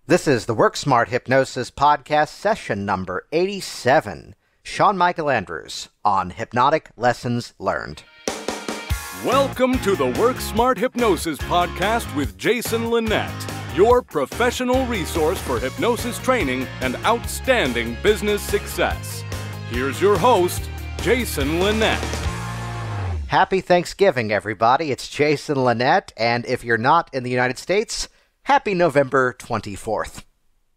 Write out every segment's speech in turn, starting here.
This is the Work Smart Hypnosis podcast session number 87. Sean Michael Andrews on Hypnotic Lessons Learned. Welcome to the Work Smart Hypnosis podcast with Jason Linett, your professional resource for hypnosis training and outstanding business success. Here's your host, Jason Linett. Happy Thanksgiving, everybody. It's Jason Linett, and if you're not in the United States, happy November 24th.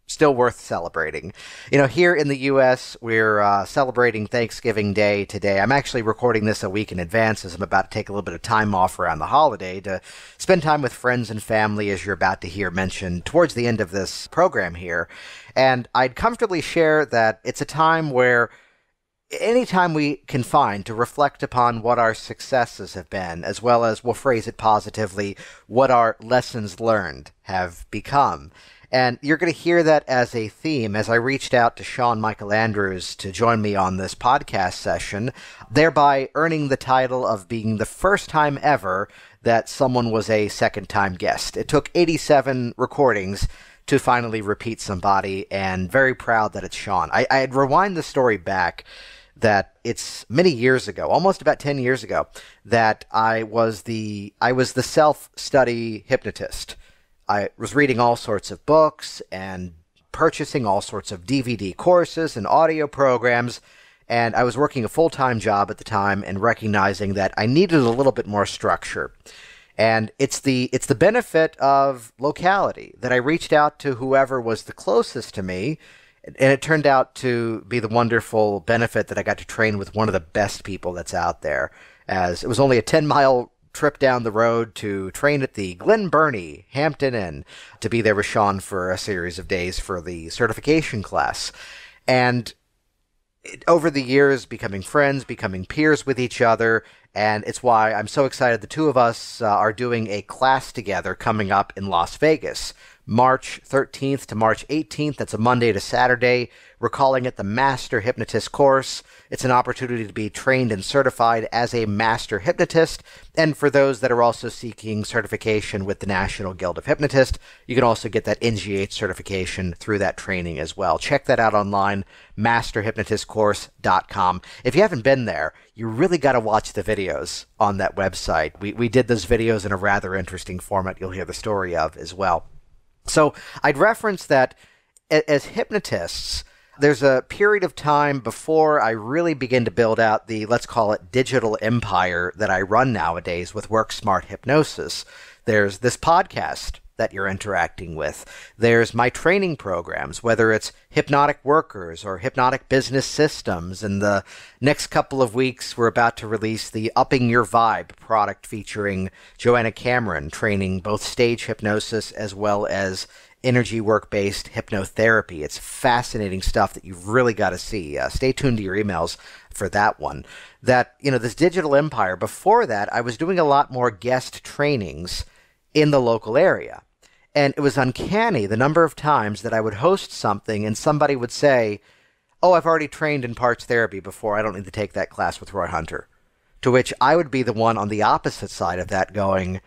Still worth celebrating. Here in the U.S., we're celebrating Thanksgiving Day today. I'm actually recording this a week in advance as I'm about to take a little bit of time off around the holiday to spend time with friends and family, as you're about to hear mentioned towards the end of this program here. And I'd comfortably share that it's a time where anytime we can find to reflect upon what our successes have been, as well as, we'll phrase it positively, what our lessons learned have become. And you're going to hear that as a theme as I reached out to Sean Michael Andrews to join me on this podcast session, thereby earning the title of being the first time ever that someone was a second-time guest. It took 87 recordings to finally repeat somebody, and very proud that it's Sean. I'd rewind the story back that it's many years ago, almost about 10 years ago, that I was the self-study hypnotist. I was reading all sorts of books and purchasing all sorts of DVD courses and audio programs, and I was working a full-time job at the time and recognizing that I needed a little bit more structure. And it's the benefit of locality that I reached out to whoever was the closest to me. And it turned out to be the wonderful benefit that I got to train with one of the best people that's out there, as it was only a 10-mile trip down the road to train at the Glen Burnie Hampton Inn to be there with Sean for a series of days for the certification class. And over the years, becoming friends, becoming peers with each other, and it's why I'm so excited the two of us are doing a class together coming up in Las Vegas, March 13th to March 18th. That's a Monday to Saturday. We're calling it the Master Hypnotist course. It's an opportunity to be trained and certified as a Master Hypnotist. And for those that are also seeking certification with the National Guild of Hypnotists, you can also get that NGH certification through that training as well. Check that out online, masterhypnotistcourse.com. If you haven't been there, you really got to watch the videos on that website. We did those videos in a rather interesting format you'll hear the story of as well. So I'd reference that as hypnotists, there's a period of time before I really begin to build out the, let's call it, digital empire that I run nowadays with Work Smart Hypnosis. There's this podcast that you're interacting with. There's my training programs, whether it's Hypnotic Workers or Hypnotic Business Systems. In the next couple of weeks, we're about to release the Upping Your Vibe product featuring Joanna Cameron, training both stage hypnosis as well as energy work-based hypnotherapy. It's fascinating stuff that you've really got to see. Stay tuned to your emails for that one. This digital empire, before that, I was doing a lot more guest trainings in the local area. And it was uncanny the number of times that I would host something and somebody would say, "Oh, I've already trained in parts therapy before. I don't need to take that class with Roy Hunter." To which I would be the one on the opposite side of that going,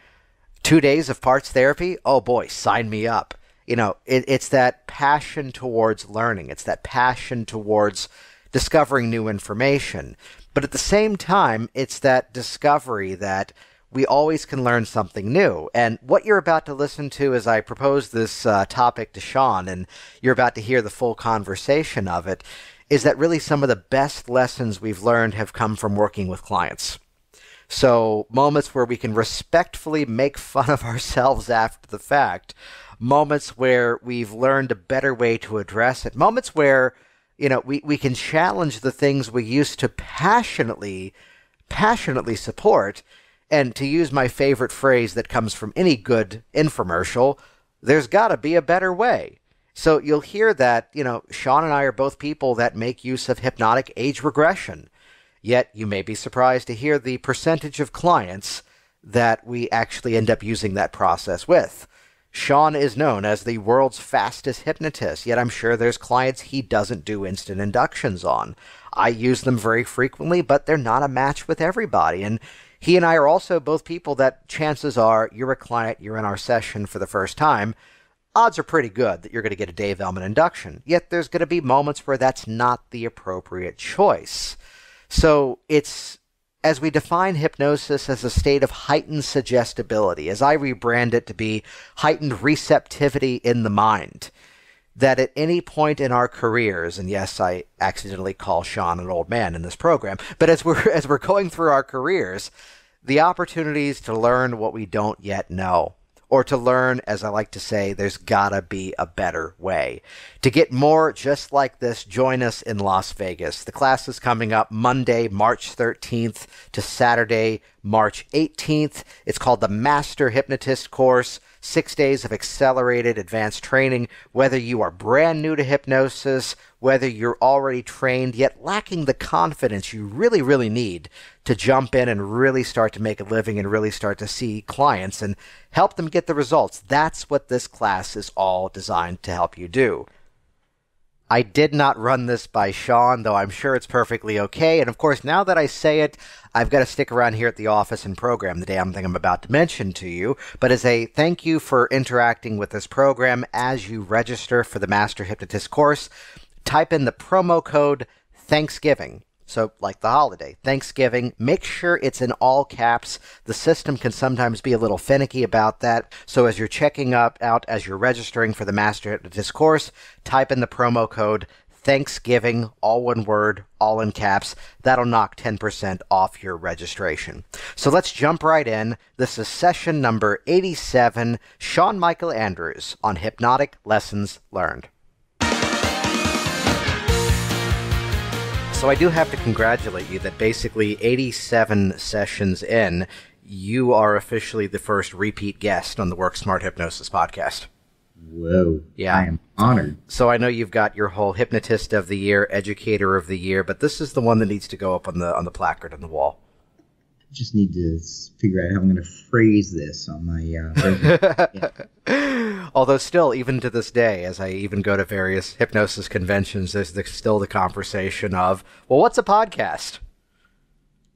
2 days of parts therapy? Oh boy, sign me up. It's that passion towards learning. It's that passion towards discovering new information. But at the same time, it's that discovery that we always can learn something new. And what you're about to listen to as I propose this topic to Sean, and you're about to hear the full conversation of it, is that really some of the best lessons we've learned have come from working with clients. So moments where we can respectfully make fun of ourselves after the fact, moments where we've learned a better way to address it, moments where we can challenge the things we used to passionately support. And to use my favorite phrase that comes from any good infomercial, there's got to be a better way. So you'll hear that, Sean and I are both people that make use of hypnotic age regression. Yet you may be surprised to hear the percentage of clients that we actually end up using that process with. Sean is known as the world's fastest hypnotist, yet I'm sure there's clients he doesn't do instant inductions on. I use them very frequently, but they're not a match with everybody. And he and I are also both people that chances are you're a client, you're in our session for the first time. odds are pretty good that you're going to get a Dave Ellman induction. Yet there's going to be moments where that's not the appropriate choice. So it's, as we define hypnosis as a state of heightened suggestibility, as I rebrand it to be heightened receptivity in the mind, that at any point in our careers, and yes, I accidentally call Sean an old man in this program, but as we're going through our careers, the opportunities to learn what we don't yet know, or to learn, as I like to say, there's gotta be a better way. To get more just like this, join us in Las Vegas. The class is coming up Monday, March 13th to Saturday, March 18th. It's called the Master Hypnotist Course. 6 days of accelerated advanced training, whether you are brand new to hypnosis, whether you're already trained yet lacking the confidence you really, really need to jump in and really start to make a living and really start to see clients and help them get the results. That's what this class is all designed to help you do. I did not run this by Sean, though I'm sure it's perfectly okay. And of course, now that I say it, I've got to stick around here at the office and program the damn thing I'm about to mention to you. But as a thank you for interacting with this program as you register for the Master Hypnotist course, type in the promo code Thanksgiving. So, like the holiday, Thanksgiving, make sure it's in all caps. The system can sometimes be a little finicky about that. So as you're checking out as you're registering for the Master Hypnotist course, type in the promo code Thanksgiving, all one word, all in caps. That'll knock 10% off your registration. So let's jump right in. This is session number 87, Sean Michael Andrews on Hypnotic Lessons Learned. So I do have to congratulate you that basically 87 sessions in, you are officially the first repeat guest on the Work Smart Hypnosis podcast. Whoa. Yeah. I am honored. So I know you've got your whole Hypnotist of the Year, Educator of the Year, but this is the one that needs to go up on the placard on the wall. I just need to figure out how I'm going to phrase this on my yeah. Although still, even to this day, as I even go to various hypnosis conventions, there's still the conversation of, well, what's a podcast?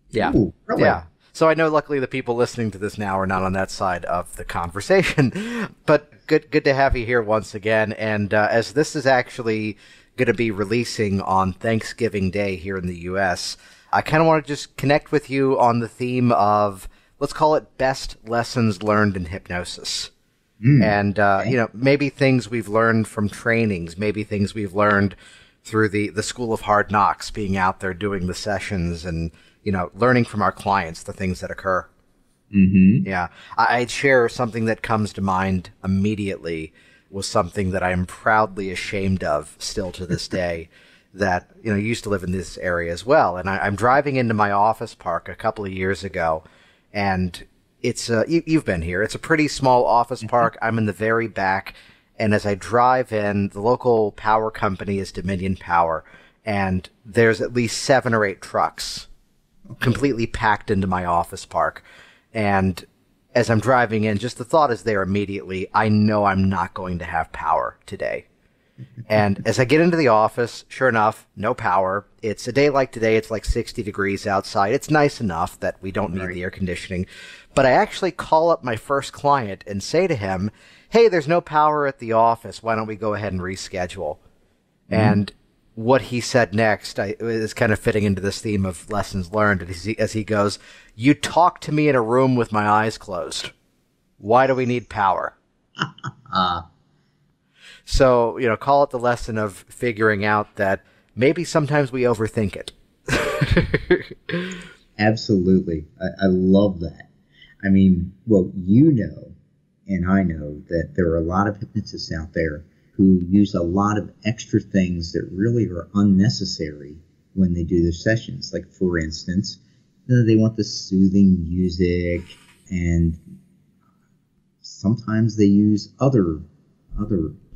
Yeah. Ooh, really? Yeah. So I know luckily the people listening to this now are not on that side of the conversation. But good to have you here once again. And as this is actually going to be releasing on Thanksgiving Day here in the U.S., I kind of want to just connect with you on the theme of, let's call it best lessons learned in hypnosis. And, maybe things we've learned from trainings, maybe things we've learned through the School of Hard Knocks, being out there doing the sessions and, learning from our clients, the things that occur. Mm-hmm. Yeah. I'd share something that comes to mind immediately was something that I am proudly ashamed of still to this day. That, used to live in this area as well. And I'm driving into my office park a couple of years ago, and it's, you've been here. It's a pretty small office park. I'm in the very back, and as I drive in, the local power company is Dominion Power, and there's at least 7 or 8 trucks completely packed into my office park. And as I'm driving in, just the thought is there immediately, I know I'm not going to have power today. And as I get into the office, sure enough, no power. It's a day like today. It's like 60 degrees outside. It's nice enough that we don't need the air conditioning. But I actually call up my first client and say to him, hey, there's no power at the office. Why don't we go ahead and reschedule? And what he said next is kind of fitting into this theme of lessons learned. As he goes, you talk to me in a room with my eyes closed. Why do we need power? So, call it the lesson of figuring out that maybe sometimes we overthink it. Absolutely. I love that. I mean, well, and I know that there are a lot of hypnotists out there who use a lot of extra things that really are unnecessary when they do their sessions. Like, for instance, they want the soothing music, and sometimes they use other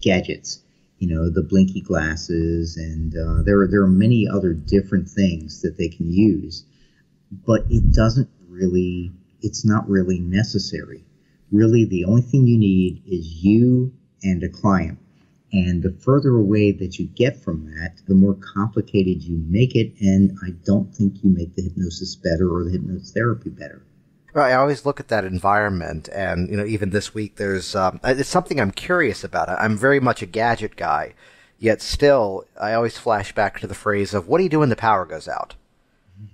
gadgets, the blinky glasses, and there are many other different things that they can use, but it's not really necessary. Really, the only thing you need is you and a client. And the further away that you get from that, the more complicated you make it, and I don't think you make the hypnosis better or the hypnotherapy better. Right, I always look at that environment, and even this week, there's it's something I'm curious about. I'm very much a gadget guy, yet still, I always flash back to the phrase of, "What do you do when the power goes out?"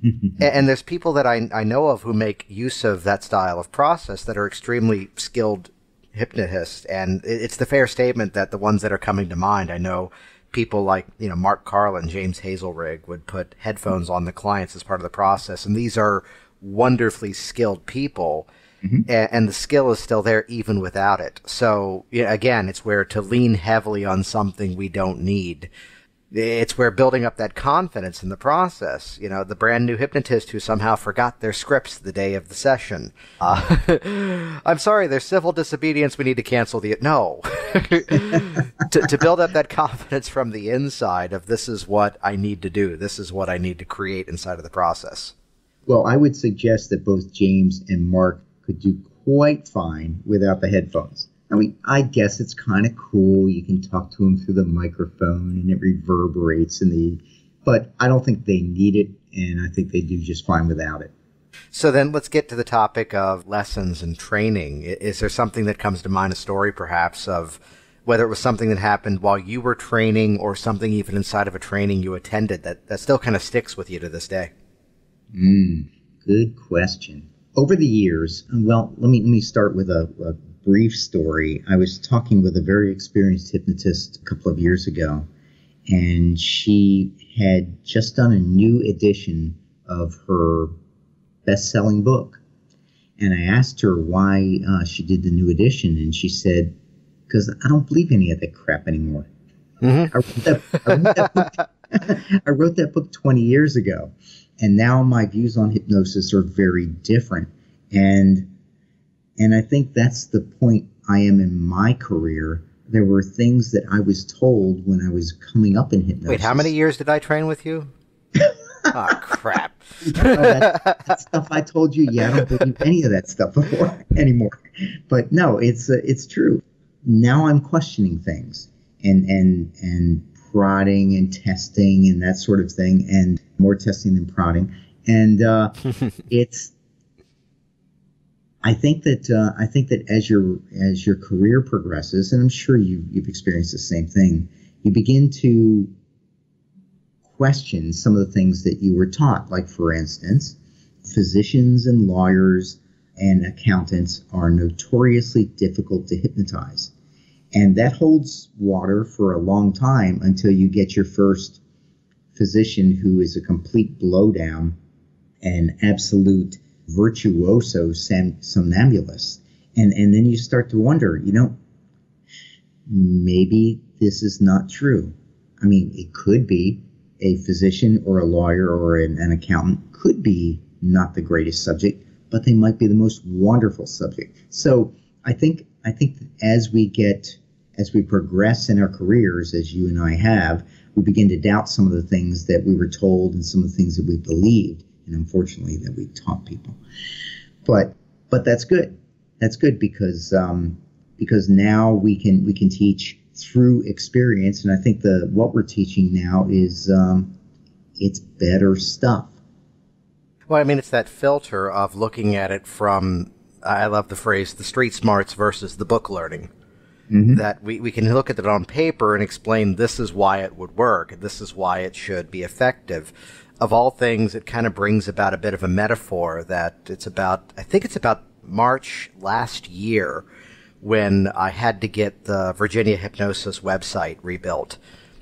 And there's people that I know of who make use of that style of process that are extremely skilled hypnotists, and it's the fair statement that the ones that are coming to mind, I know people like Mark Carlin, James Hazelrig would put headphones on the clients as part of the process, and these are wonderfully skilled people, and the skill is still there even without it. So again, it's where to lean heavily on something we don't need. It's where building up that confidence in the process. The brand new hypnotist who somehow forgot their scripts the day of the session. I'm sorry, there's civil disobedience. We need to cancel the... No. to build up that confidence from the inside of, this is what I need to do. This is what I need to create inside of the process. Well, I would suggest that both James and Mark could do quite fine without the headphones. I mean, I guess it's kind of cool. You can talk to them through the microphone and it reverberates but I don't think they need it, and I think they do just fine without it. So then let's get to the topic of lessons and training. Is there something that comes to mind, a story perhaps of whether it was something that happened while you were training or something even inside of a training you attended that still kind of sticks with you to this day? Good question. Over the years, well, let me start with a brief story. I was talking with a very experienced hypnotist a couple of years ago, and she had just done a new edition of her best-selling book. And I asked her why she did the new edition, and she said, because I don't believe any of that crap anymore. I wrote that book 20 years ago, and now my views on hypnosis are very different. And I think that's the point I am in my career. There were things that I was told when I was coming up in hypnosis. Wait, how many years did I train with you? Oh, crap. That stuff I told you, I don't believe any of that stuff anymore. But no, it's true. Now I'm questioning things and prodding and testing and that sort of thing, and more testing than prodding. And I think that as your career progresses, and I'm sure you've experienced the same thing, you begin to question some of the things that you were taught. Like, for instance, physicians and lawyers and accountants are notoriously difficult to hypnotize. And that holds water for a long time until you get your first physician who is a complete blowdown and absolute virtuoso somnambulist. And then you start to wonder, maybe this is not true. I mean, it could be a physician or a lawyer or an accountant could be not the greatest subject, but they might be the most wonderful subject. So I think that as we progress in our careers, as you and I have, we begin to doubt some of the things that we were told and some of the things that we believed, and unfortunately that we taught people. But that's good. That's good because now we can teach through experience, and I think what we're teaching now is it's better stuff. Well, I mean, it's that filter of looking at it from, I love the phrase, the street smarts versus the book learning. Mm-hmm. That we can look at it on paper and explain this is why it would work, this is why it should be effective. Of all things, it kind of brings about a bit of a metaphor that I think it's about March last year when I had to get the Virginia Hypnosis website rebuilt.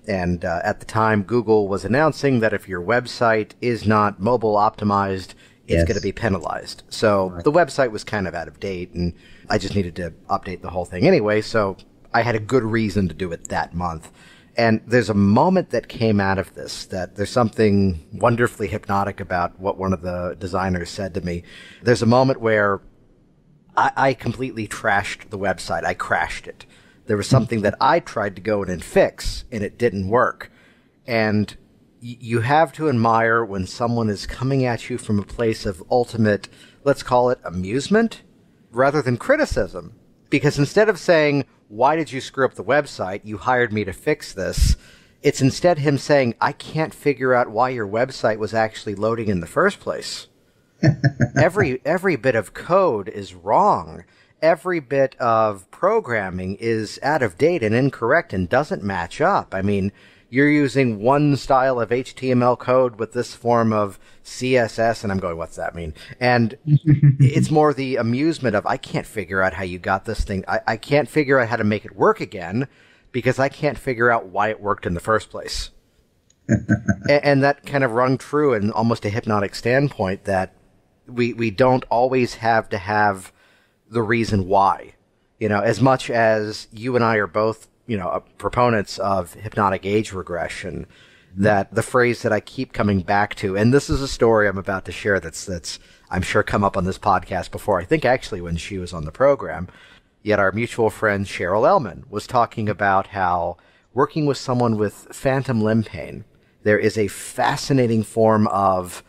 And at the time, Google was announcing that if your website is not mobile optimized, it's going to be penalized. So the website was kind of out of date, and I just needed to update the whole thing anyway, so I had a good reason to do it that month. And there's a moment that came out of this, that there's something wonderfully hypnotic about what one of the designers said to me. There's a moment where I completely trashed the website. I crashed it. There was something that I tried to go in and fix, and it didn't work. And you have to admire when someone is coming at you from a place of ultimate, let's call it amusement, rather than criticism. Because instead of saying, why did you screw up the website? You hired me to fix this. It's instead him saying, I can't figure out why your website was actually loading in the first place. Every bit of code is wrong. Every bit of programming is out of date and incorrect and doesn't match up. I mean, you're using one style of HTML code with this form of CSS, and I'm going, what's that mean? And it's more the amusement of, I can't figure out how you got this thing. I can't figure out how to make it work again because I can't figure out why it worked in the first place. And that kind of rung true in almost a hypnotic standpoint, that we don't always have to have the reason why. You know, as much as you and I are both, you know, proponents of hypnotic age regression, that the phrase that I keep coming back to, and this is a story I'm about to share that's I'm sure come up on this podcast before, I think actually when she was on the program, yet our mutual friend Cheryl Ellman was talking about how working with someone with phantom limb pain, there is a fascinating form of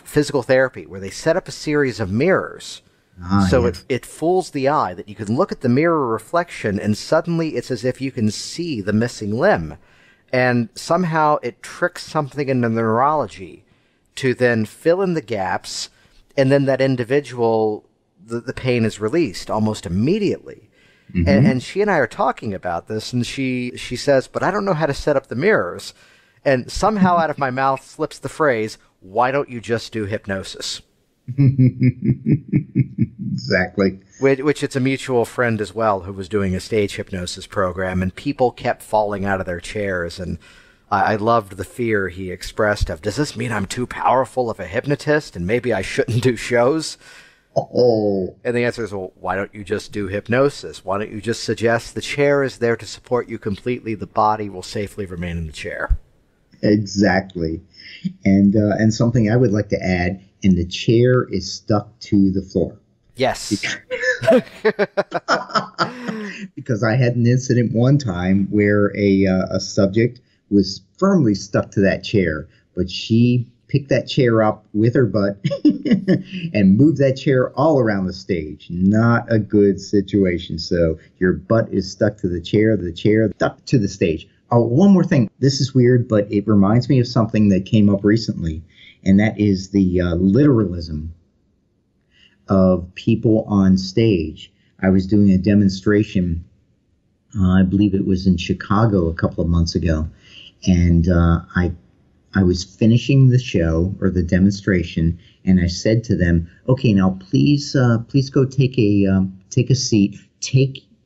physical therapy where they set up a series of mirrors. It fools the eye that you can look at the mirror reflection and suddenly it's as if you can see the missing limb. And somehow it tricks something in the neurology to then fill in the gaps, and then that individual, the pain is released almost immediately. Mm-hmm. And she and I are talking about this, and she says, but I don't know how to set up the mirrors. And somehow out of my mouth slips the phrase, why don't you just do hypnosis? Exactly. Which it's a mutual friend as well who was doing a stage hypnosis program, and people kept falling out of their chairs. And I loved the fear he expressed of, does this mean I'm too powerful of a hypnotist and maybe I shouldn't do shows? Oh. And the answer is, well, why don't you just do hypnosis? Why don't you just suggest the chair is there to support you completely? The body will safely remain in the chair. Exactly. And something I would like to add, and the chair is stuck to the floor. Yes. Because I had an incident one time where a subject was firmly stuck to that chair, but she picked that chair up with her butt and moved that chair all around the stage. Not a good situation. So your butt is stuck to the chair stuck to the stage. Oh, one more thing. This is weird, but it reminds me of something that came up recently, and that is the literalism of people on stage. I was doing a demonstration, I believe it was in Chicago a couple of months ago, and I was finishing the show or the demonstration, and I said to them, "Okay, now please go take a seat.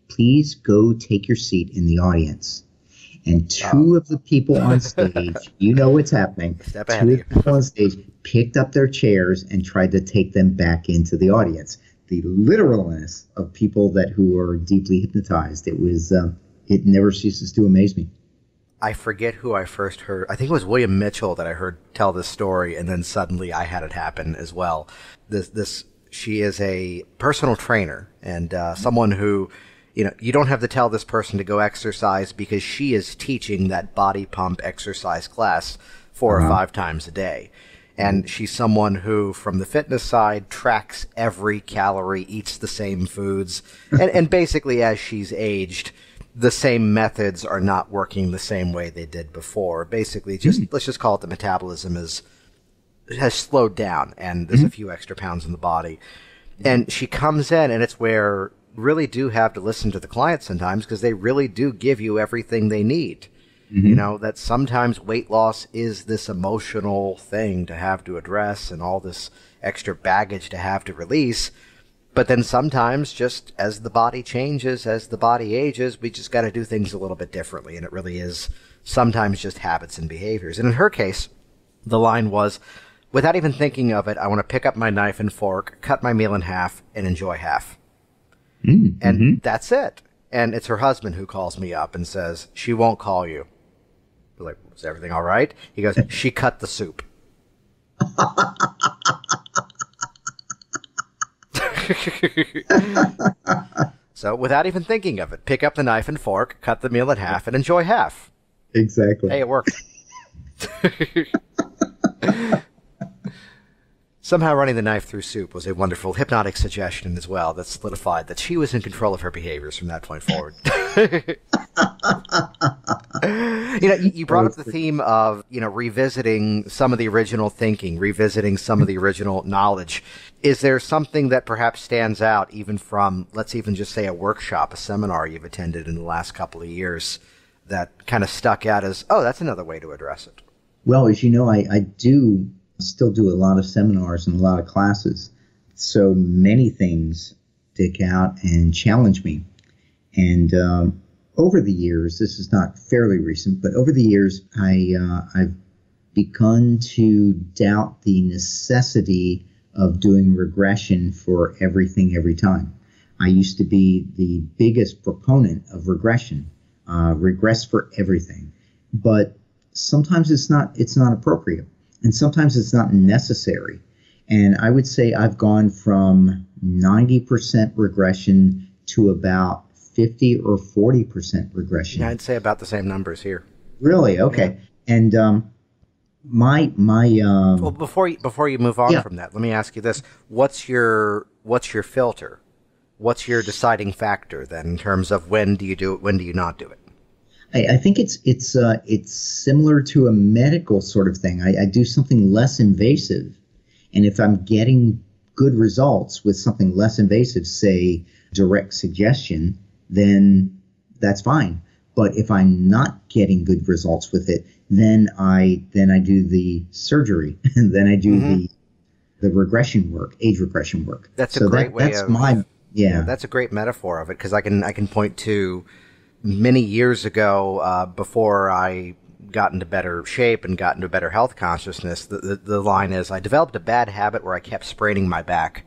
Please go take your seat in the audience." And two of the people on stage, you know what's happening. Two of the people on stage picked up their chairs and tried to take them back into the audience. The literalness of people who are deeply hypnotized, it never ceases to amaze me. I forget who I first heard. I think it was William Mitchell that I heard tell this story, and then suddenly I had it happen as well. She is a personal trainer and someone who, you know, you don't have to tell this person to go exercise because she is teaching that body pump exercise class 4 or 5 times a day. And she's someone who, from the fitness side, tracks every calorie, eats the same foods. And basically, as she's aged, the same methods are not working the same way they did before. Basically, let's just call it the metabolism has slowed down, and there's a few extra pounds in the body. And she comes in, and it's where really do have to listen to the client sometimes, because they really do give you everything they need. Mm-hmm. You know, that sometimes weight loss is this emotional thing to have to address and all this extra baggage to have to release. But then sometimes, just as the body changes, as the body ages, we just got to do things a little bit differently. And it really is sometimes just habits and behaviors. And in her case, the line was, without even thinking of it, I want to pick up my knife and fork, cut my meal in half, and enjoy half. Mm-hmm. And that's it. And it's her husband who calls me up and says, she won't call you. We're like, is everything all right? He goes, she cut the soup. So without even thinking of it, pick up the knife and fork, cut the meal in half, and enjoy half. Exactly. Hey, it worked. Somehow running the knife through soup was a wonderful hypnotic suggestion as well that solidified that she was in control of her behaviors from that point forward. You brought up the theme of, revisiting some of the original thinking, revisiting some of the original knowledge. Is there something that perhaps stands out even from, let's even just say a workshop, a seminar you've attended in the last couple of years that kind of stuck out as, oh, that's another way to address it? Well, as you know, I do still do a lot of seminars and a lot of classes. So many things stick out and challenge me. And over the years, this is not fairly recent, but over the years, I've begun to doubt the necessity of doing regression for everything every time. I used to be the biggest proponent of regression, regress for everything. But sometimes it's not appropriate, and sometimes it's not necessary. And I would say I've gone from 90% regression to about 50 or 40% regression. Yeah, I'd say about the same numbers here. Really? Okay. Yeah. And well, before you move on from that, let me ask you this: what's your filter? What's your deciding factor then in terms of when do you do it, when do you not do it? I think it's similar to a medical sort of thing. I do something less invasive, and if I'm getting good results with something less invasive, say direct suggestion, then that's fine. But if I'm not getting good results with it, then I do the surgery, and then I do the regression work, age regression work. That's a great way of that's a great metaphor of it, because I can point to many years ago, before I got into better shape and got into better health consciousness. The line is, I developed a bad habit where I kept spraining my back.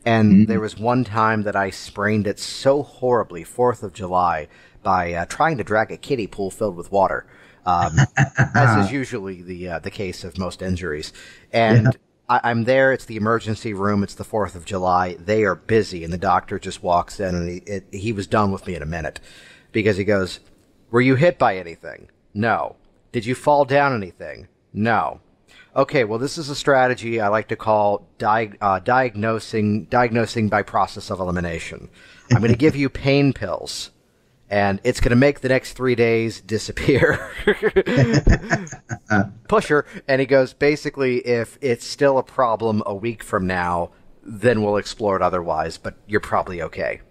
And there was one time that I sprained it so horribly, 4th of July, by trying to drag a kiddie pool filled with water, as is usually the case of most injuries. And I'm there. It's the emergency room. It's the 4th of July. They are busy, and the doctor just walks in, and he was done with me in a minute, because he goes, "Were you hit by anything?" "No." "Did you fall down anything?" "No." "Okay, well, this is a strategy I like to call diagnosing by process of elimination. I'm going to give you pain pills, and it's going to make the next 3 days disappear." Pusher. And he goes, basically, if it's still a problem a week from now, then we'll explore it otherwise, but you're probably okay.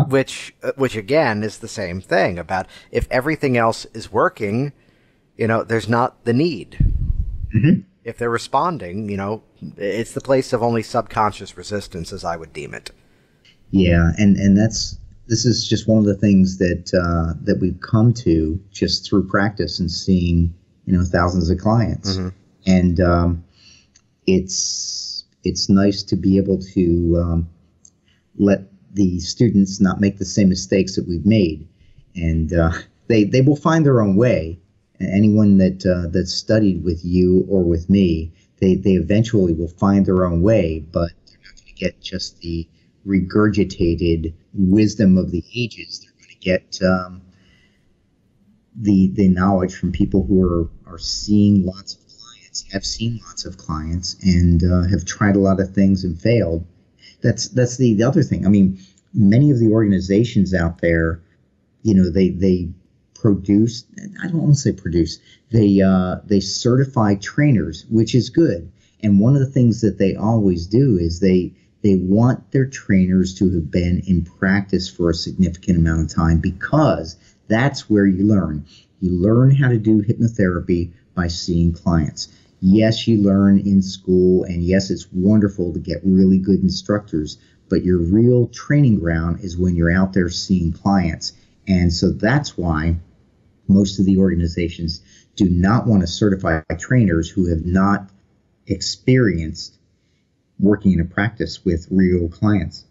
Which again is the same thing about if everything else is working, there's not the need. If they're responding, it's the place of only subconscious resistance, as I would deem it. Yeah, and this is just one of the things that we've come to just through practice and seeing thousands of clients, and it's nice to be able to let the students not make the same mistakes that we've made, and they will find their own way. Anyone that studied with you or with me, they eventually will find their own way, but they're not going to get just the regurgitated wisdom of the ages. They're going to get the knowledge from people who are seeing lots of clients, have seen lots of clients, and have tried a lot of things and failed. That's the other thing. I mean, many of the organizations out there, they produce, I don't want to say produce, they certify trainers, which is good. And one of the things that they always do is they want their trainers to have been in practice for a significant amount of time, because that's where you learn. You learn how to do hypnotherapy by seeing clients. Yes, you learn in school, and yes, it's wonderful to get really good instructors, but your real training ground is when you're out there seeing clients. And so that's why most of the organizations do not want to certify trainers who have not experienced working in a practice with real clients.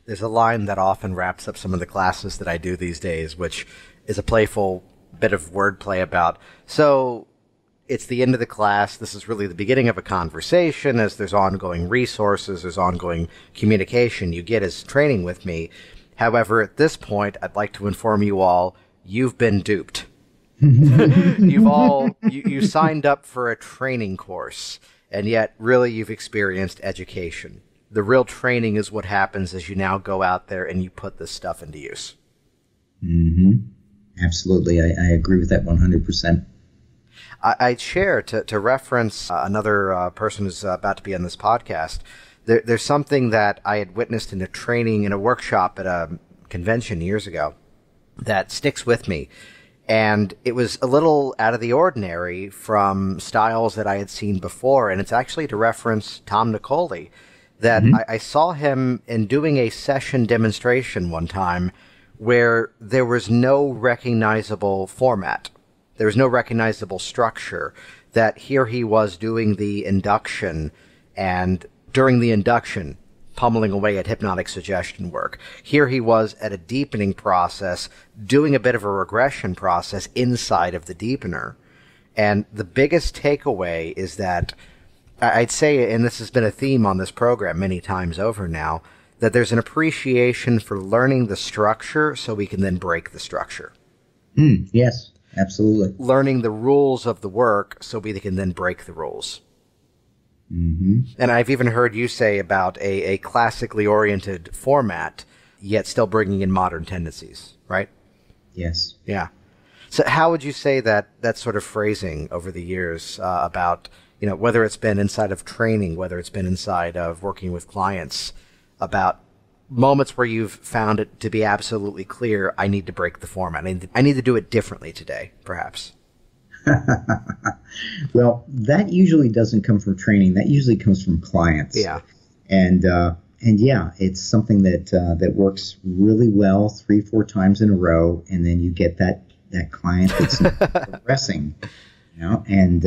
There's a line that often wraps up some of the classes that I do these days, which is a playful bit of wordplay about, so it's the end of the class. This is really the beginning of a conversation. As there's ongoing resources, there's ongoing communication you get as training with me. However, at this point, I'd like to inform you all, you've been duped. You signed up for a training course, and yet really you've experienced education. The real training is what happens as you now go out there and you put this stuff into use. Absolutely. I agree with that 100%. I'd share, to reference another person who's about to be on this podcast, there's something that I had witnessed in a training, in a workshop at a convention years ago that sticks with me. And it was a little out of the ordinary from styles that I had seen before. And it's actually to reference Tom Nicoli, that I saw him in doing a session demonstration one time where there was no recognizable format. There was no recognizable structure. That here he was doing the induction, and during the induction, pummeling away at hypnotic suggestion work. Here he was at a deepening process, doing a bit of a regression process inside of the deepener. And the biggest takeaway is that I'd say, and this has been a theme on this program many times over now, that there's an appreciation for learning the structure so we can then break the structure. Yes, absolutely. Learning the rules of the work so we can then break the rules. And I've even heard you say about a classically oriented format, yet still bringing in modern tendencies, right? Yes. Yeah. So how would you say that sort of phrasing over the years about, whether it's been inside of training, whether it's been inside of working with clients, about moments where you've found it to be absolutely clear, I need to break the format. I need to do it differently today, perhaps. Well, that usually doesn't come from training. That usually comes from clients. Yeah. And yeah, it's something that works really well 3-4 times in a row, and then you get that client that's progressing, and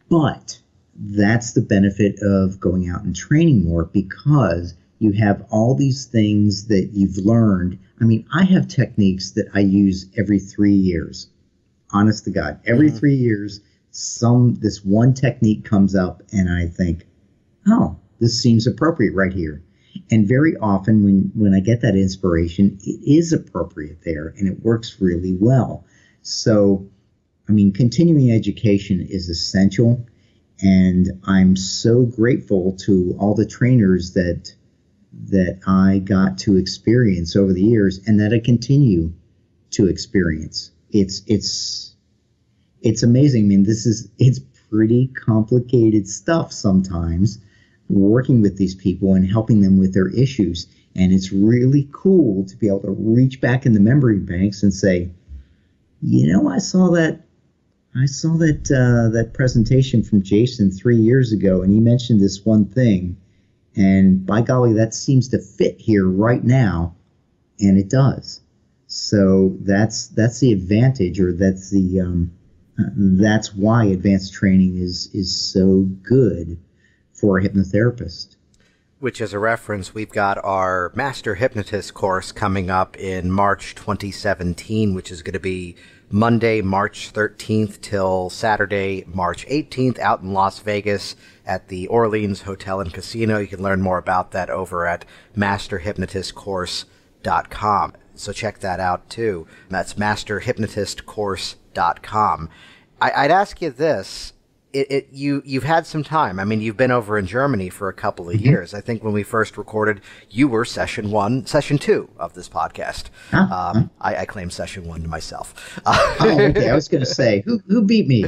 but that's the benefit of going out and training more, because you have all these things that you've learned. I mean, I have techniques that I use every 3 years. Honest to God, every 3 years, this one technique comes up, and I think, oh, this seems appropriate right here. And very often, when I get that inspiration, it is appropriate there, and it works really well. So, I mean, continuing education is essential, and I'm so grateful to all the trainers that I got to experience over the years, and that I continue to experience. It's amazing. I mean, it's pretty complicated stuff sometimes, working with these people and helping them with their issues. And it's really cool to be able to reach back in the memory banks and say, I saw that presentation from Jason 3 years ago, and he mentioned this one thing. And by golly, that seems to fit here right now, and it does. So that's the advantage, or that's why advanced training is so good for a hypnotherapist. Which, as a reference, we've got our Master Hypnotist course coming up in March 2017, which is going to be Monday, March 13th till Saturday, March 18th, out in Las Vegas at the Orleans Hotel and Casino. You can learn more about that over at masterhypnotistcourse.com. So check that out, too. That's masterhypnotistcourse.com. I'd ask you this. You've had some time. I mean, you've been over in Germany for a couple of years. I think when we first recorded, you were session 2 of this podcast. I claim session 1 to myself. Okay. I was going to say, who beat me?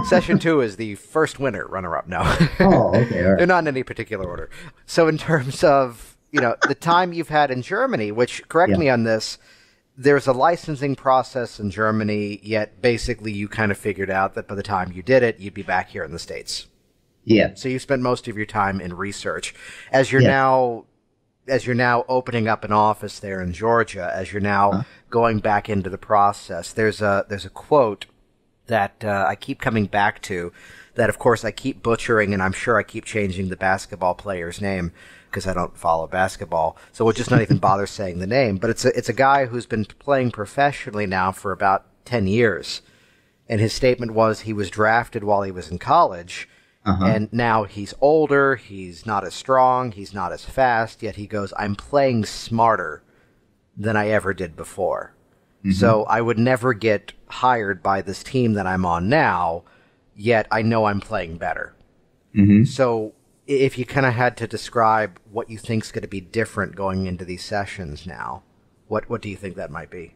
Session 2 is the first winner, runner-up. No. Oh, okay. All right. They're not in any particular order. So in terms of, the time you've had in Germany, which, correct me on this, there's a licensing process in Germany, yet basically you kind of figured out that by the time you did it, you'd be back here in the States. Yeah. So you spent most of your time in research. As you're now opening up an office there in Georgia, as you're now going back into the process, there's a quote that I keep coming back to, that of course I keep butchering, and I'm sure I keep changing the basketball player's name because I don't follow basketball, so we'll just not even bother saying the name. But it's a guy who's been playing professionally now for about 10 years. And his statement was he was drafted while he was in college, and now he's older, he's not as strong, he's not as fast, yet he goes, I'm playing smarter than I ever did before. So I would never get hired by this team that I'm on now, yet I know I'm playing better. So if you kind of had to describe what you think's going to be different going into these sessions now, What do you think that might be?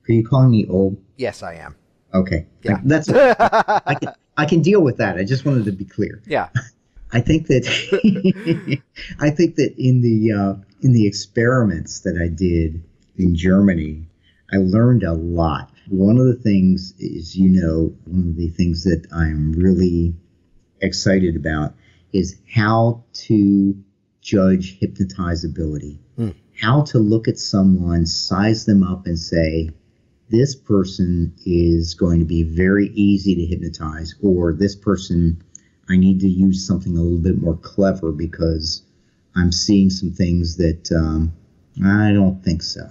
Are you calling me old? Yes, I am. Okay. Yeah. That's I can deal with that. I just wanted to be clear. Yeah. I think that in the experiments that I did in Germany, I learned a lot. One of the things is, one of the things that I'm really excited about is how to judge hypnotizability. How to look at someone, size them up, and say, this person is going to be very easy to hypnotize, or this person, I need to use something a little bit more clever because I'm seeing some things that I don't think so.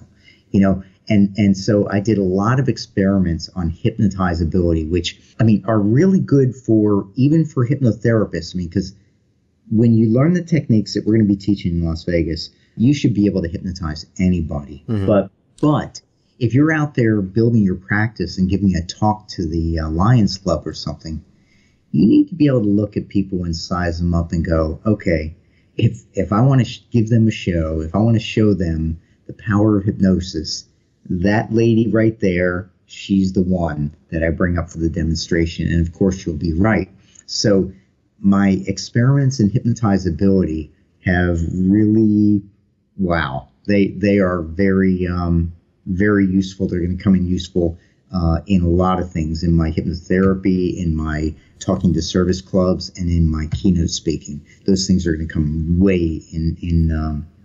And so I did a lot of experiments on hypnotizability, which, are really good even for hypnotherapists. Because when you learn the techniques that we're going to be teaching in Las Vegas, you should be able to hypnotize anybody. Mm-hmm. But if you're out there building your practice and giving a talk to the Lions Club or something, you need to be able to look at people and size them up and go, okay, if I want to give them a show, if I want to show them the power of hypnosis, that lady right there, she's the one that I bring up for the demonstration. And of course, you'll be right. So my experiments in hypnotizability have really, wow, they are very, very useful. They're going to come in useful in a lot of things, in my hypnotherapy, in my talking to service clubs, and in my keynote speaking. Those things are going to come way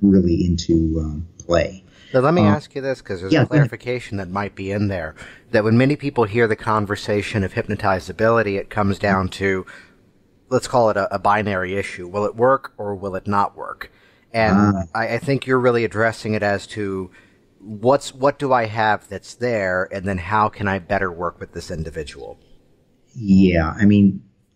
really into play. So let me ask you this, because there's a clarification that might be in there, that when many people hear the conversation of hypnotizability, it comes down to, let's call it a binary issue. Will it work or will it not work? And I think you're really addressing it as to what do I have that's there, and then how can I better work with this individual? Yeah,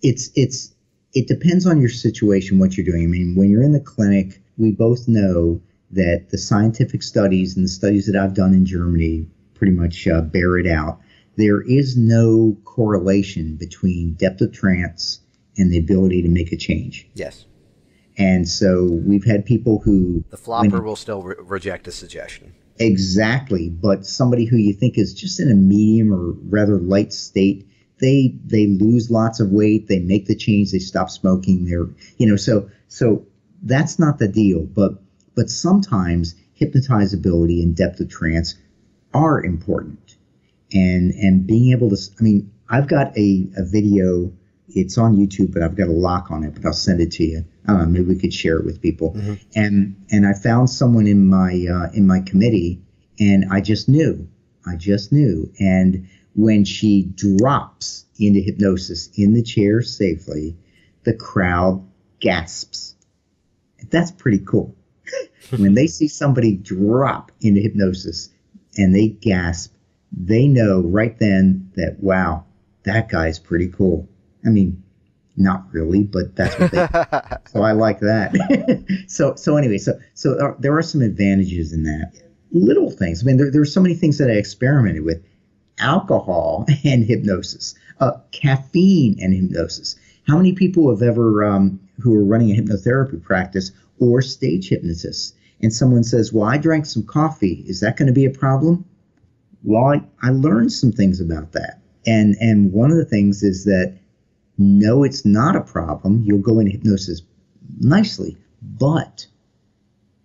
it depends on your situation, what you're doing. When you're in the clinic, we both know that the scientific studies and the studies that I've done in Germany pretty much bear it out. There is no correlation between depth of trance and the ability to make a change. Yes. And so we've had people who... The flopper will still reject a suggestion. Exactly. But somebody who you think is just in a medium or rather light state, they lose lots of weight, they make the change, they stop smoking, so that's not the deal. But sometimes hypnotizability and depth of trance are important. And being able to, I've got a video, it's on YouTube, but I've got a lock on it, but I'll send it to you. I don't know, maybe we could share it with people. Mm-hmm. And I found someone in my committee, and I just knew. And when she drops into hypnosis in the chair safely, the crowd gasps. That's pretty cool. When they see somebody drop into hypnosis and they gasp, they know right then that, wow, that guy's pretty cool. Not really, but that's what they so I like that. So anyway, there are some advantages in that. Little things. There are so many things that I experimented with. Alcohol and hypnosis, caffeine and hypnosis. How many people have ever, who are running a hypnotherapy practice or stage hypnotists, and someone says, well, I drank some coffee. Is that going to be a problem? Well, I learned some things about that. And one of the things is that, no, it's not a problem. You'll go into hypnosis nicely, but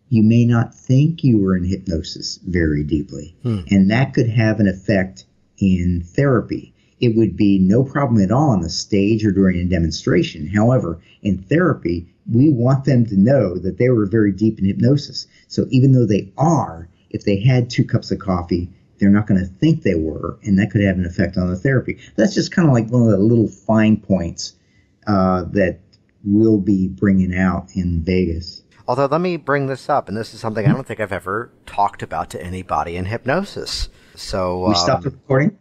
you may not think you were in hypnosis very deeply. And that could have an effect in therapy. It would be no problem at all on the stage or during a demonstration. However, in therapy, we want them to know that they were very deep in hypnosis. So even though they are, if they had 2 cups of coffee, they're not going to think they were, and that could have an effect on the therapy. That's just kind of like one of the little fine points that we'll be bringing out in Vegas. Although, let me bring this up, and this is something I don't think I've ever talked about to anybody in hypnosis. So we stopped the recording?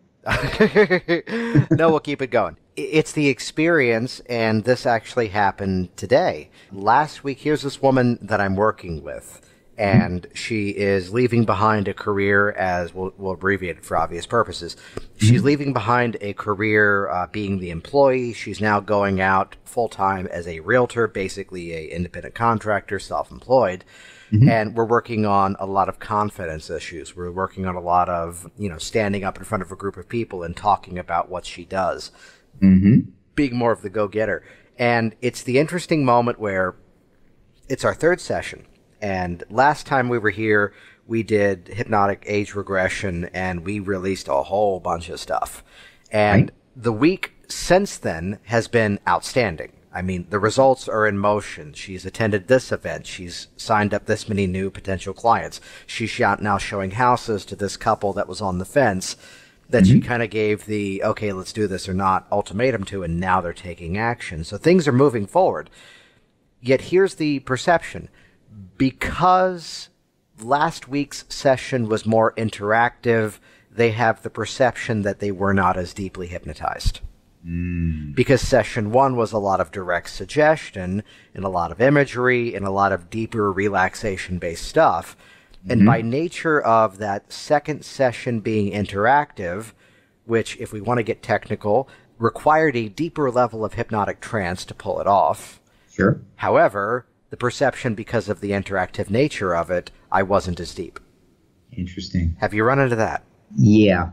No, we'll keep it going. It's the experience, and this actually happened today. Last week, here's this woman that I'm working with, and she is leaving behind a career as, we'll abbreviate it for obvious purposes. She's leaving behind a career being the employee. She's now going out full-time as a realtor, basically a independent contractor, self-employed. And we're working on a lot of confidence issues. We're working on a lot of, standing up in front of a group of people and talking about what she does, being more of the go-getter. And it's the interesting moment where it's our third session. And last time we were here, we did hypnotic age regression, and we released a whole bunch of stuff. And the week since then has been outstanding. I mean, the results are in motion. She's attended this event. She's signed up this many new potential clients. She's now showing houses to this couple that was on the fence that she kind of gave the, okay, let's do this or not ultimatum to, and now they're taking action. So things are moving forward. Yet here's the perception. Because last week's session was more interactive, they have the perception that they were not as deeply hypnotized. Because session 1 was a lot of direct suggestion and a lot of imagery and a lot of deeper relaxation-based stuff. And by nature of that second session being interactive, which, if we want to get technical, required a deeper level of hypnotic trance to pull it off. Sure. However, the perception, because of the interactive nature of it, I wasn't as deep. Interesting. Have you run into that? Yeah.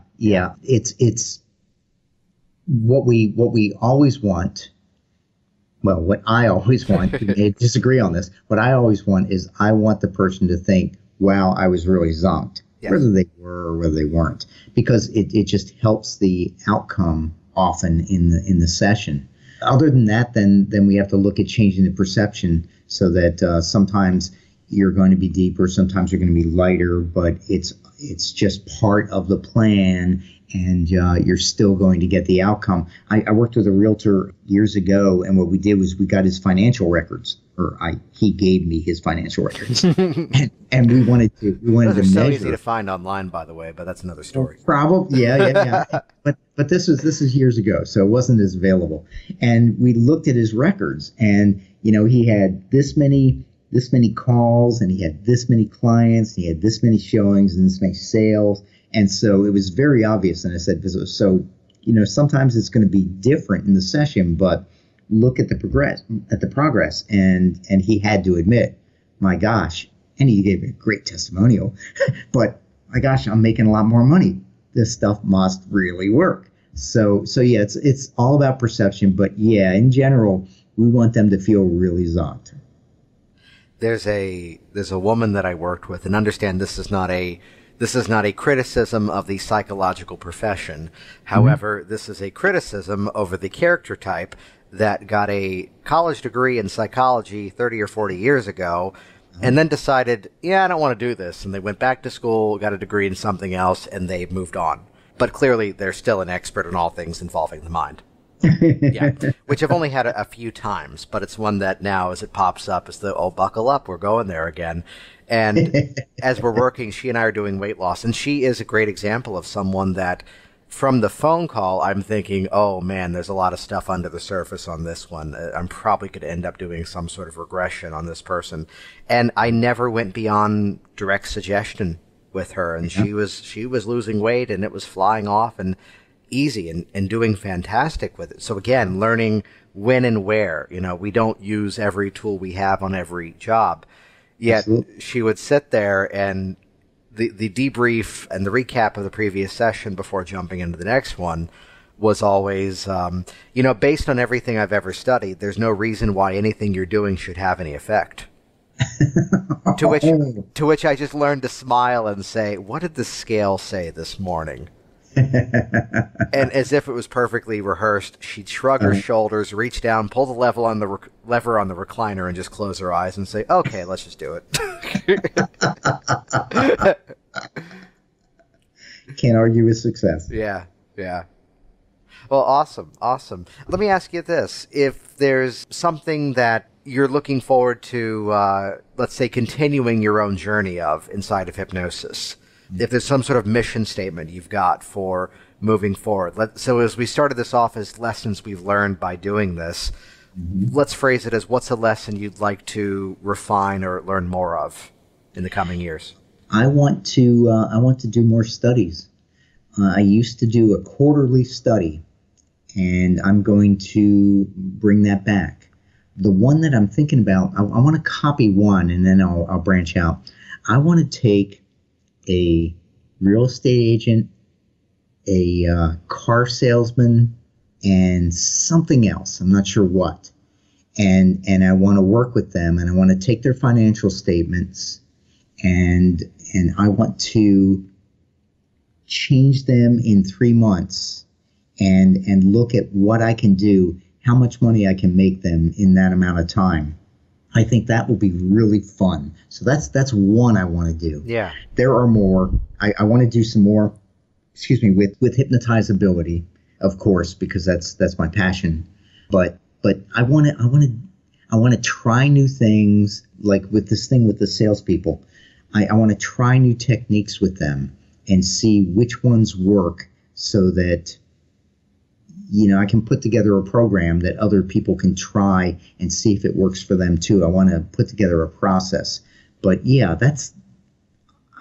It's what we always want. Well, what I always want, you may disagree on this, what I always want is I want the person to think, wow, I was really zonked, whether they were or whether they weren't, because it just helps the outcome often in the session. Other than that, then we have to look at changing the perception so that sometimes you're going to be deeper, sometimes you're going to be lighter, but it's just part of the plan, and you're still going to get the outcome. I worked with a realtor years ago, and what we did was we got his financial records, he gave me his financial records, and we wanted to Those are measure. so easy to find online, by the way, but that's another story. Probably, yeah. But this is years ago, so it wasn't as available. And we looked at his records, and he had this many calls, and he had this many clients, and he had this many showings and this many sales. And so it was very obvious. And I said, so, sometimes it's going to be different in the session, but look at the progress. And he had to admit, my gosh, and he gave a great testimonial, but my gosh, I'm making a lot more money. This stuff must really work. So yeah, it's all about perception. But yeah, in general, we want them to feel really zonked. There's a woman that I worked with, and understand this is not a criticism of the psychological profession. However, this is a criticism over the character type that got a college degree in psychology 30 or 40 years ago and then decided, I don't want to do this. And they went back to school, got a degree in something else, and they moved on. But clearly, they're still an expert in all things involving the mind. Yeah, which I've only had a few times, but it's one that now, as it pops up, is buckle up, we're going there again. And as we're working, she and I are doing weight loss, and she is a great example of someone that, from the phone call, I'm thinking, oh man, there's a lot of stuff under the surface on this one. I'm probably going to end up doing some sort of regression on this person. And I never went beyond direct suggestion with her, and she was losing weight, and it was flying off and easy and doing fantastic with it. So again, learning when and where. We don't use every tool we have on every job. Yet Absolutely. She would sit there, and the debrief and the recap of the previous session before jumping into the next one was always, based on everything I've ever studied, there's no reason why anything you're doing should have any effect. To which I just learned to smile and say, what did the scale say this morning? And as if it was perfectly rehearsed, she'd shrug her shoulders, reach down, pull the lever on the recliner, and just close her eyes and say, okay, let's just do it. Can't argue with success. Yeah. Well, awesome. Let me ask you this. If there's something that you're looking forward to, let's say, continuing your own journey of inside of hypnosis, if there's some sort of mission statement you've got for moving forward. So as we started this off as lessons we've learned by doing this, let's phrase it as, what's a lesson you'd like to refine or learn more of in the coming years? I want to do more studies. I used to do a quarterly study, and I'm going to bring that back. the one that I'm thinking about, I want to copy one, and then I'll branch out. I want to take a real estate agent, a car salesman, and something else. I'm not sure what. And I want to work with them, and I want to take their financial statements, and I want to change them in 3 months, and look at what I can do, how much money I can make them in that amount of time. I think that will be really fun. So that's one I want to do. Yeah. There are more. I want to do some more, with hypnotizability, of course, because that's my passion. But I want to try new things, like with this thing with the salespeople. I want to try new techniques with them and see which ones work, so that I can put together a program that other people can try and see if it works for them too. I want to put together a process. But yeah,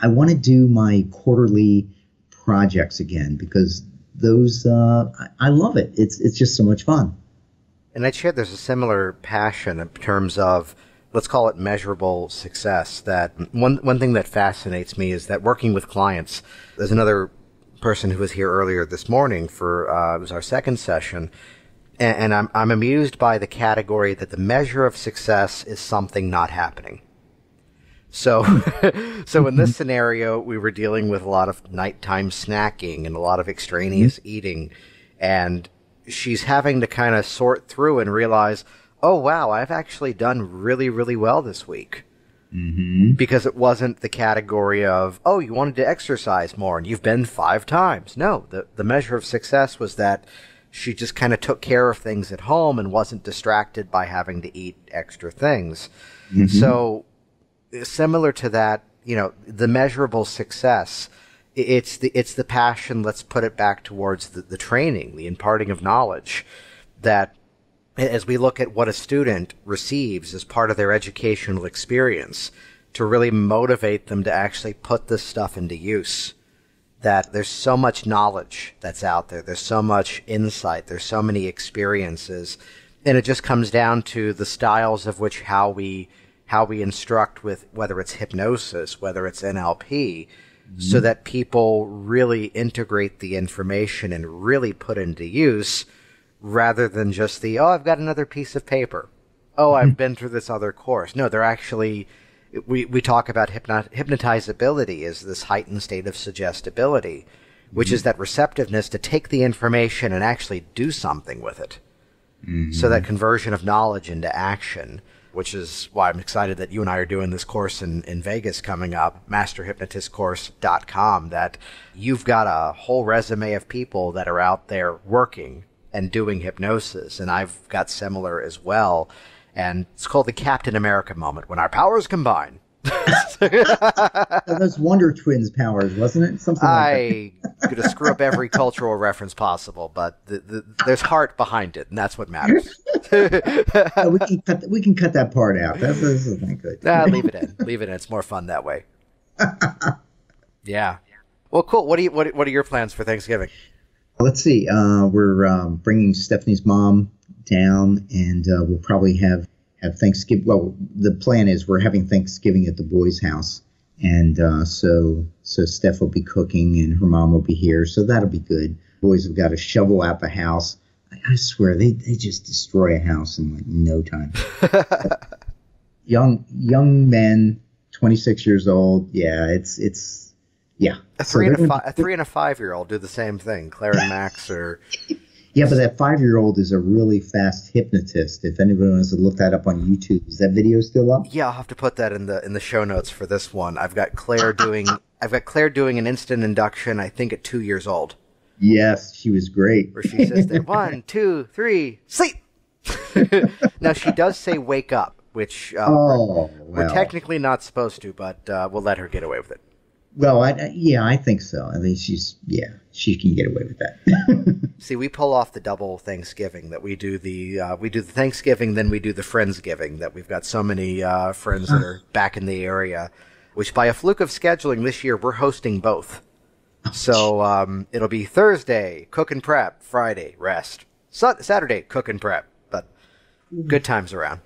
I want to do my quarterly projects again, because those I love it. It's just so much fun. And I'd share there's a similar passion in terms of, let's call it measurable success. That one thing that fascinates me is that working with clients, there's another person who was here earlier this morning for it was our second session, and I'm amused by the category that the measure of success is something not happening. So in this scenario, we were dealing with a lot of nighttime snacking and a lot of extraneous eating, and she's having to kind of sort through and realize, oh wow, I've actually done really, really well this week. Because it wasn't the category of, oh, you wanted to exercise more and you've been 5 times. No, the measure of success was that she just kind of took care of things at home and wasn't distracted by having to eat extra things. So similar to that, the measurable success, it's the passion, let's put it back towards the training, the imparting of knowledge, that as we look at what a student receives as part of their educational experience, to really motivate them to actually put this stuff into use. That there's so much knowledge that's out there. There's so much insight. There's so many experiences. And it just comes down to the styles of which how we instruct with, whether it's hypnosis, whether it's NLP, so that people really integrate the information and really put into use, rather than just I've got another piece of paper. Oh, I've been through this other course. No, they're actually, we talk about hypnotizability as this heightened state of suggestibility, which is that receptiveness to take the information and actually do something with it. So that conversion of knowledge into action, which is why I'm excited that you and I are doing this course in Vegas coming up, masterhypnotistcourse.com, that you've got a whole resume of people that are out there working and doing hypnosis, and I've got similar as well. And it's called the Captain America moment, when our powers combine. Those Wonder Twins powers, wasn't it? Something like that. I'm going to screw up every cultural reference possible, but there's heart behind it, and that's what matters. We can cut that part out. That's not good. Leave it in. Leave it in. It's more fun that way. Yeah. Well, cool. What are your plans for Thanksgiving? Let's see. We're bringing Stephanie's mom down, and we'll probably have Thanksgiving. Well, the plan is we're having Thanksgiving at the boys' house, and so Steph will be cooking, and her mom will be here, so that'll be good. Boys have got to shovel out the house. I swear they just destroy a house in like no time. Young men, 26 years old. Yeah, it's. Yeah. A 3 and a 5-year-old do the same thing. Claire and Max are... Yeah, but that 5-year-old is a really fast hypnotist. If anyone wants to look that up on YouTube, is that video still up? Yeah, I'll have to put that in the show notes for this one. I've got Claire doing an instant induction, I think at 2 years old. Yes, she was great. Where she says, 1, 2, 3, sleep! Now, she does say wake up, which we're technically not supposed to, but we'll let her get away with it. Well, I think so. I think she can get away with that. See, we pull off the double Thanksgiving, that we do the Thanksgiving, then we do the Friendsgiving, that we've got so many friends that are back in the area, which by a fluke of scheduling this year, we're hosting both. So it'll be Thursday, cook and prep, Friday, rest, Saturday, cook and prep. But Good times around.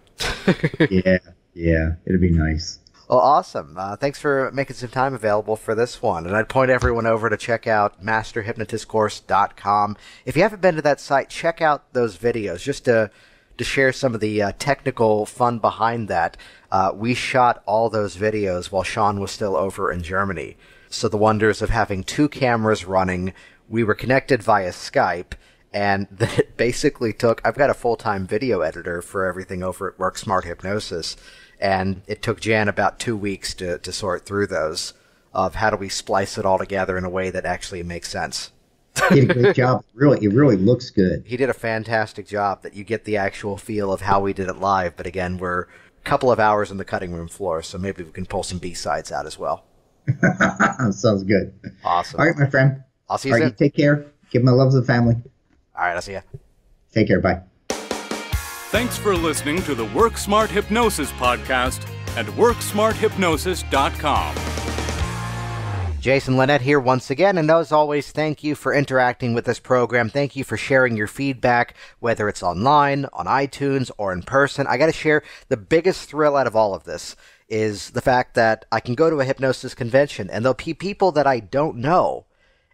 Yeah, yeah, it'd be nice. Well, awesome. Thanks for making some time available for this one. And I'd point everyone over to check out masterhypnotistcourse.com. If you haven't been to that site, check out those videos just to share some of the technical fun behind that. We shot all those videos while Sean was still over in Germany. So the wonders of having two cameras running. We were connected via Skype, and that it basically took, I've got a full-time video editor for everything over at WorkSmart Hypnosis, and it took Jan about 2 weeks to sort through those of how do we splice it all together in a way that actually makes sense. He did a great job. It really looks good. He did a fantastic job that you get the actual feel of how we did it live, but again, we're a couple of hours on the cutting room floor, so maybe we can pull some B-sides out as well. Sounds good. Awesome. All right, my friend. I'll see you soon. You take care. Give my love to the family. All right, I'll see you. Take care. Bye. Thanks for listening to the Work Smart Hypnosis podcast at WorkSmartHypnosis.com. Jason Linett here once again, and as always, thank you for interacting with this program. Thank you for sharing your feedback, whether it's online, on iTunes, or in person. I got to share the biggest thrill out of all of this is the fact that I can go to a hypnosis convention, and there'll be people that I don't know,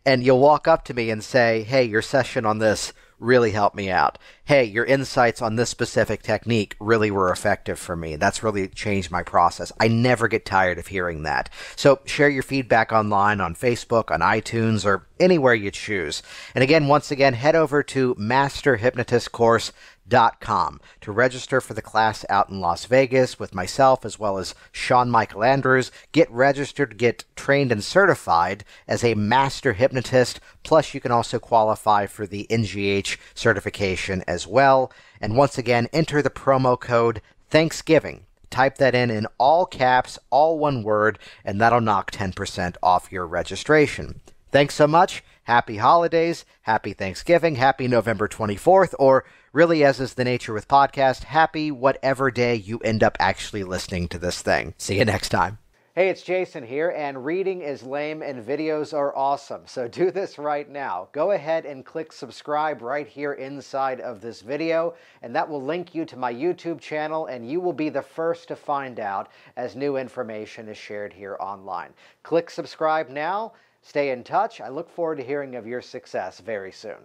and you'll walk up to me and say, hey, your session on this really helped me out. Hey, your insights on this specific technique really were effective for me. That's really changed my process. I never get tired of hearing that. So share your feedback online on Facebook, on iTunes, or anywhere you choose. And again, once again, head over to masterhypnotistcourse.com to register for the class out in Las Vegas with myself as well as Sean Michael Andrews. Get registered, get trained and certified as a master hypnotist. Plus, you can also qualify for the NGH certification as well. And once again, enter the promo code Thanksgiving. Type that in all caps, all one word, and that'll knock 10% off your registration. Thanks so much. Happy holidays, happy Thanksgiving, happy November 24th, or really, as is the nature with podcast, happy whatever day you end up actually listening to this thing. See you next time. Hey, it's Jason here, and reading is lame and videos are awesome. So do this right now. Go ahead and click subscribe right here inside of this video, and that will link you to my YouTube channel, and you will be the first to find out as new information is shared here online. Click subscribe now. Stay in touch. I look forward to hearing of your success very soon.